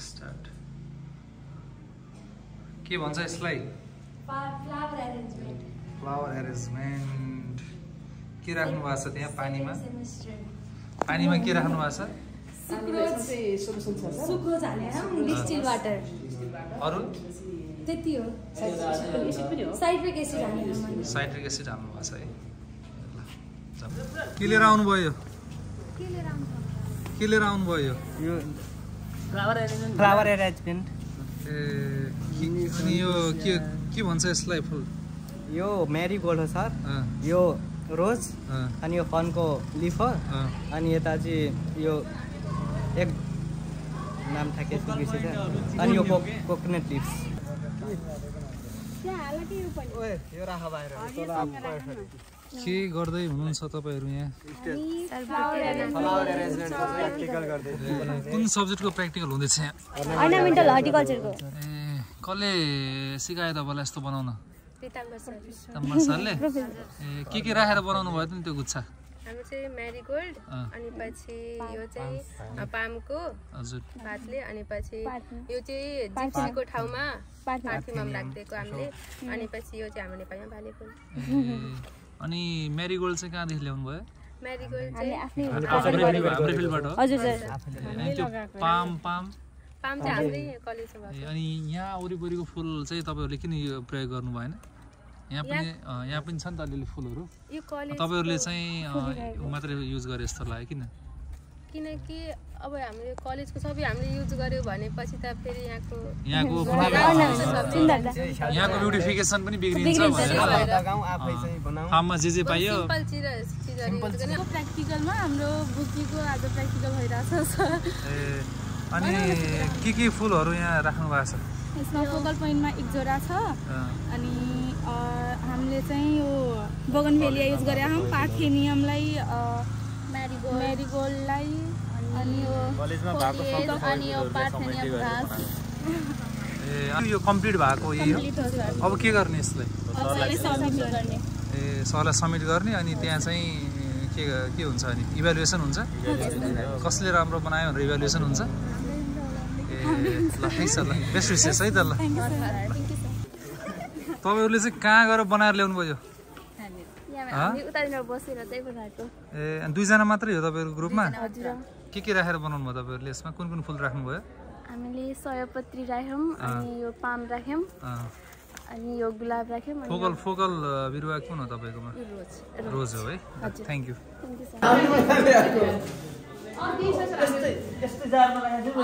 start के भन्छ यसलाई फ्लावर एरेन्जमेन्ट के राख्नु भएको छ त्यहाँ पानीमा के राख्नु भएको छ सुक्रोज हालेर डिस्टिल वाटर अरु त्यति हो साइट्रिक एसिड हाल्नु भएको छ है के लिएर आउनु भयो यो फ्लावर एरेन्जमेन्ट अनि यो के भन्छ यसलाई फुल यो मेरीगोल्ड हो सर यो रोज अनि यो फनको लिफ हो अनि यता चाहिँ यो एक नाम था के अनि यो कोकोनट लिप्स यो राखा बाहिर के गर्दै हुनुहुन्छ तपाईहरु यहाँ कुन सब्जेक्टको प्र्याक्टिकल हुँदैछ यहाँ अर्नामेन्टल हर्टिकल्चरको कसले सिकायो तपाईलाई यस्तो बनाउन पिताम्बर सरले के राखेर बनाउनु भयो त नि त्यो गुच्छा हाम्रो चाहिँ मेरीगोल्ड अनि पछि यो चाहिँ पामको हजुर पातले अनि पछि यो चाहिँ जिप्सीको ठाउँमा पार्थीमा राखिदिएको हामीले अनि पछि यो चाहिँ हाम्रो नेपालीमा भालेफुल अनि मेरीगोल्ड चाहिँ कहाँदेखि ल्याउनु भयो मेरीगोल्ड चाहिँ आफ्नै फिल्डबाट हो हजुर सर अनि त्यो पाम चाहिँ हाम्रै कलेजमा भएको अनि यहाँ वरिपरिको फुल चाहिँ तपाईहरुले किन यो प्रयोग गर्नु भएन यहाँ पनि छ नि त अलिअलि फुलहरु यो कलेज तपाईहरुले चाहिँ मात्र युज गरे जस्तो लाग्यो किनकि अब हामीले कलेजको सबै हामीले युज गर्यो भनेपछि त फेरि यहाँको ब्युटिफिकेसन पनि बिग्रिन्छ फार्ममा जे पाइयो प्र्याक्टिकलमा हाम्रो बुकीको आज प्र्याक्टिकल भइरहेछ सर अनि के फुलहरु यहाँ राख्नु भएको छ यसमा फोकल पोइन्टमा एक जोडा छ अनि हामीले चाहिँ यो बोगनभेलिया युज गरेका छौं पार्थेनियमलाई मेरीगोल्डलाई अनि यो कलेजमा भएको अनि यो पार्थेनियम घास यो कम्प्लिट भएको यही हो अब के गर्ने यसलाई सरलाई सबमिट गर्ने अनि त्यहाँ चाहिँ के हुन्छ अनि इभ्यालुएसन हुन्छ कसले राम्रो बनायो भनेर इभ्यालुएसन हुन्छ ल ठिक छ ल बेस्ट विशेष है त ल तपाईहरुले चाहिँ कहाँ गएर बनाएर ल्याउनु भयो अनि दुईजना मात्रै हो तपाईहरुको ग्रुपमा के राखेर बनाउनु भयो तपाईहरुले यसमा कुन फुल राख्नु भयो हामीले सयपत्री राख्यौं अनि यो पाम राख्यौं अनि यो गुलाब राख्यौं फोकल बिरुवा कुन हो तपाईकोमा रोज हो है थ्यांक यू यस्तै जारमा राखेको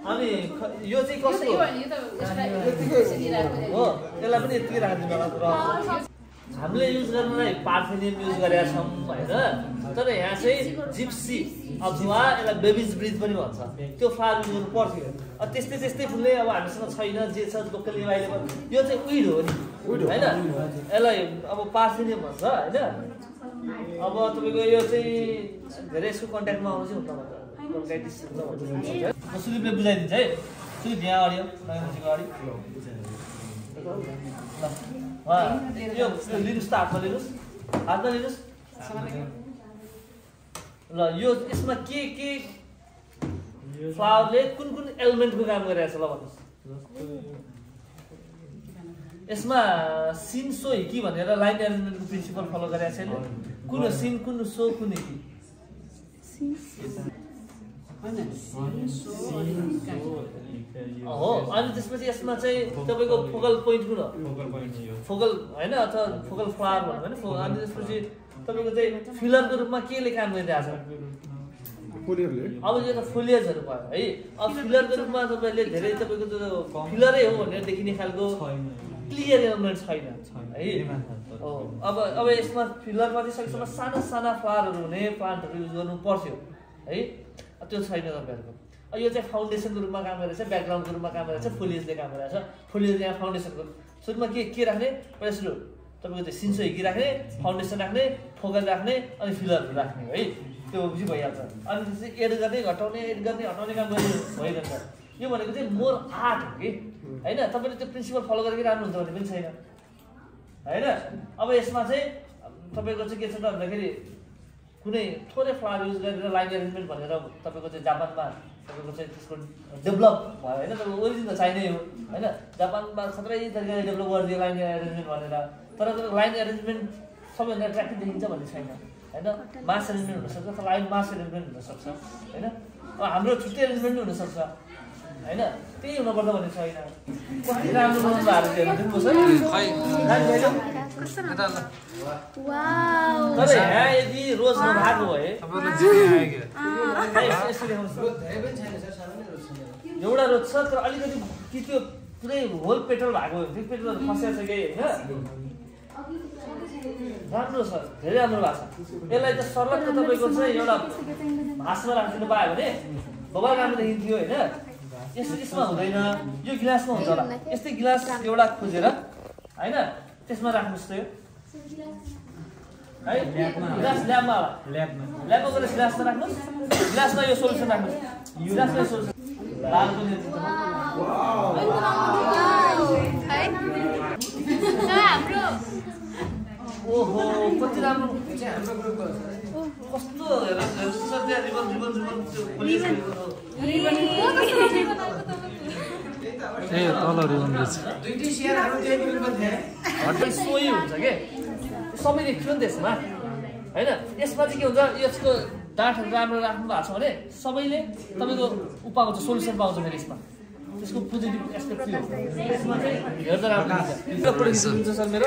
अनि यो चाहिँ कस्तो हो त्यसलाई पनि यति राखिदिनु होला हामीले युज गर्नलाई पार्थेनियम युज गरेका छौँ हैन तर यहाँ चाहिँ जिप्सी अथवा यसलाई बेबिज ब्रिज पनि भन्छ त्यो फ्लावर युज गर्नु पर्थ्यो त्यस्तै फुलले अब हामीसँग छैन जे छ लोकली अभाइलेबल यो चाहिँ उइड हो नि हैन यसलाई अब पार्थेनियम भन्छ हैन अब तपाईको यो चाहिँ धेरै यसको कन्ट्याक्टमा आउँछ हुन्छ ब्रोन्काइटिस हुन्छ म सुदीपले बुझाइदिन्छ है सुदीप यहाँ अडियो नयाँको अगाडि यो लिनुस् त हातमा लिनुस् ल यो यसमा के फ्लावरले कुन एलिमेन्टको काम गरिरहेछ ल भन्नुस् यसमा सिन सो हिकी भनेर लाइन एरेन्जमेन्टको प्रिन्सिपल फलो गरेको छैन कुन सिन कुन सो कुन हिकी हो अनि त्यसपछि यसमा चाहिँ तपाईको फोकल पोइन्ट कुन हो फोकल हैन अथवा फोकल फ्लावर भन्नु हैन अनि त्यसपछि तपाईको चाहिँ फिलरको रूपमा केले काम गरिरहेछ अब यो त फोलियजहरु भयो है अब फिलरको रूपमा तपाईले धेरै तपाईको त्यो फिलरै हो भनेर देखिने खालको क्लियर एलिमेन्ट छैन है अब यसमा फिलरमा चाहिँ सकेसम्म साना फ्लावरहरु हुने प्लान्टहरु युज गर्नु पर्थ्यो है त्यो छैन तपाईहरुको यो चाहिँ फाउन्डेसनको रूपमा काम गरिरहेछ ब्याकग्राउन्डको रूपमा काम गरिरहेछ फोलियजले काम गरिरहेछ फोलियज यहाँ फाउन्डेसनको सुरुमा के राख्ने पहिला सुरु तपाईको चाहिँ सिन्सो हिकी राख्ने फाउन्डेसन राख्ने फोकल राख्ने अनि फिलरहरु राख्ने है त्यो बुझि भइहाल्छ अनि त्यसपछि एड गर्ने घटाउने हटाउने काम गर्ने भइरहन्छ यो भनेको चाहिँ मोर आर्ट हो कि हैन तपाईले त्यो प्रिन्सिपल फलो गरेर राम्रो हुन्छ भन्ने पनि छैन हैन अब यसमा चाहिँ तपाईँको चाहिँ के छ त भन्दाखेरि कुनै थोरै फ्लावर युज गरेर लाइन एरेन्जमेन्ट भनेर तपाईँको चाहिँ जापानमा तपाईँको चाहिँ त्यसको डेभलप भयो होइन तपाईँको ओरिजिन त चाइनै हो होइन जापानमा खतरै तरिकाले डेभलप गरिदियो लाइन एरेन्जमेन्ट भनेर तर लाइन एरेन्जमेन्ट सबैभन्दा एट्र्याक्टिभ देखिन्छ भन्ने छैन होइन मास एरेन्जमेन्ट हुनसक्छ तर लाइन मास एरेन्जमेन्ट हुनसक्छ होइन हाम्रो छुट्टै एरेन्जमेन्ट हुनसक्छ होइन त्यही हुनुपर्छ भन्ने छैन कति राम्रो बनाउनु भएको तर यहाँ यदि रोज नभएको भए एउटा रोज छ तर अलिकति कि त्यो पुरै होल पेट्रोल भएको पेट्रोल फसेको छ कि होइन राम्रो छ धेरै राम्रो भएको छ यसलाई त सर्लक्क तपाईँको चाहिँ एउटा भाँसमा राखिदिनु पायो भने बबाल राम्रो देखिन्थ्यो होइन यसमा हुँदैन यो गिलासमा हुन्छ होला यस्तै गिलास एउटा खोजेर होइन त्यसमा राख्नुहोस् त यो है गिलास ल्याबमा होला ल्याबमा गएर गिलासमा राख्नुहोस् गिलासमा यो सोल्युसन राख्नुहोस् गिलासमा यो सोल्युसन लालको ओहो कति राम्रो कस्तो हेर्नुहोस् सर त्यहाँ रिबन ए तल रिबन रहेछ सोही हुन्छ के सबै देखियो नि त्यसमा होइन यसमा चाहिँ के हुन्छ यसको डाँठहरू राम्रो राख्नु भएको छ भने सबैले तपाईँको पाउँछ सोल्युसन पाउँछ फेरि यसमा त्यसको पोजिटिभ एस्पेक्ट के हो त्यसमा चाहिँ हेर्दा राम्रो हुन्छ सर मेरो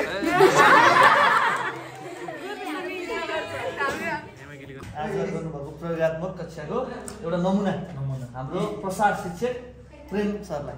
आज गर्नुभएको प्रयोगात्मक कक्षाको एउटा नमुना हाम्रो प्रसार शिक्षक प्रेम सरलाई